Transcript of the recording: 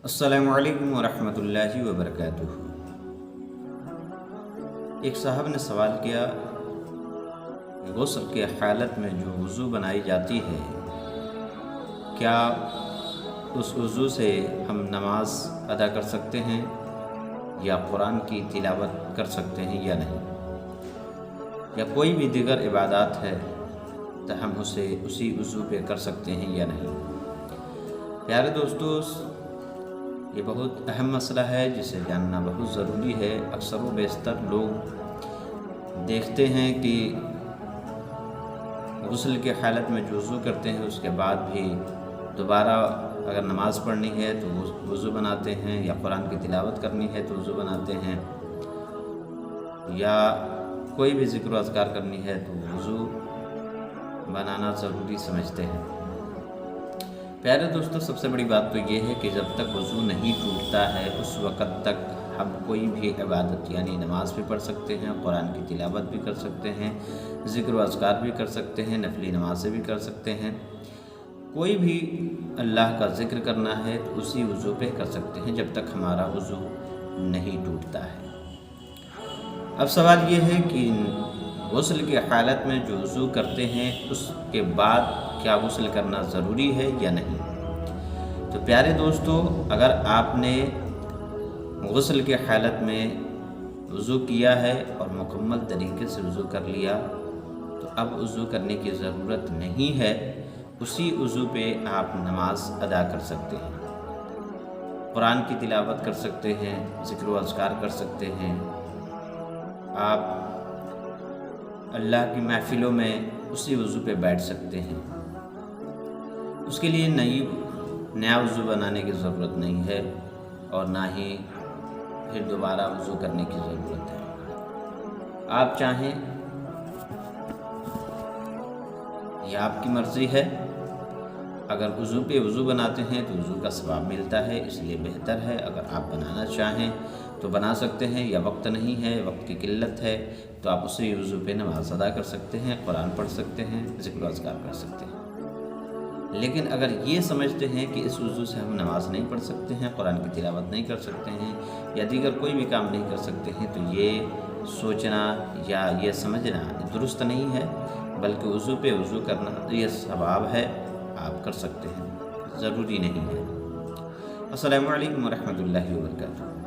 السلام علیکم ورحمۃ اللہ وبرکاتہ۔ ایک صاحب نے سوال کیا کہ غسل کے حالت میں جو وضو بنائی جاتی ہے، کیا اس وضو سے ہم نماز ادا کر سکتے ہیں یا قرآن کی تلاوت کر سکتے ہیں یا نہیں، یا کوئی بھی دیگر عبادات ہے تو ہم اسے اسی وضو پہ کر سکتے ہیں یا نہیں۔ پیارے دوستو، یہ بہت اہم مسئلہ ہے جسے جاننا بہت ضروری ہے۔ اکثر و بیشتر لوگ دیکھتے ہیں کہ غسل کے حالت میں جو وضو کرتے ہیں اس کے بعد بھی دوبارہ اگر نماز پڑھنی ہے تو وضو بناتے ہیں، یا قرآن کی تلاوت کرنی ہے تو وضو بناتے ہیں، یا کوئی بھی ذکر و اذکار کرنی ہے تو وضو بنانا ضروری سمجھتے ہیں۔ پیارے دوستو، سب سے بڑی بات تو یہ ہے کہ جب تک وضو نہیں ٹوٹتا ہے اس وقت تک ہم کوئی بھی عبادت یعنی نماز بھی پڑھ سکتے ہیں، قرآن کی تلاوت بھی کر سکتے ہیں، ذکر و اذکار بھی کر سکتے ہیں، نفلی نمازیں بھی کر سکتے ہیں۔ کوئی بھی اللہ کا ذکر کرنا ہے تو اسی وضو پہ کر سکتے ہیں جب تک ہمارا وضو نہیں ٹوٹتا ہے۔ اب سوال یہ ہے کہ غسل کی حالت میں جو وضو کرتے ہیں اس کے بعد کیا غسل کرنا ضروری ہے یا نہیں؟ تو پیارے دوستو، اگر آپ نے غسل کی حالت میں وضو کیا ہے اور مکمل طریقے سے وضو کر لیا تو اب وضو کرنے کی ضرورت نہیں ہے، اسی وضو پہ آپ نماز ادا کر سکتے ہیں، قرآن کی تلاوت کر سکتے ہیں، ذکر و اذکار کر سکتے ہیں، آپ اللہ کی محفلوں میں اسی وضو پہ بیٹھ سکتے ہیں۔ اس کے لیے نیا وضو بنانے کی ضرورت نہیں ہے اور نہ ہی پھر دوبارہ وضو کرنے کی ضرورت ہے۔ آپ چاہیں، یہ آپ کی مرضی ہے، اگر وضو پہ وضو بناتے ہیں تو وضو کا ثواب ملتا ہے، اس لیے بہتر ہے اگر آپ بنانا چاہیں تو بنا سکتے ہیں، یا وقت نہیں ہے، وقت کی قلت ہے تو آپ اسی وضو پہ نماز ادا کر سکتے ہیں، قرآن پڑھ سکتے ہیں، ذکر و اذکار کر سکتے ہیں۔ لیکن اگر یہ سمجھتے ہیں کہ اس وضو سے ہم نماز نہیں پڑھ سکتے ہیں، قرآن کی تلاوت نہیں کر سکتے ہیں، یا دیگر کوئی بھی کام نہیں کر سکتے ہیں، تو یہ سوچنا یا یہ سمجھنا درست نہیں ہے، بلکہ وضو پہ وضو کرنا یہ ثواب ہے، آپ کر سکتے ہیں، ضروری نہیں ہے۔ السلام علیکم ورحمۃ اللہ وبرکاتہ۔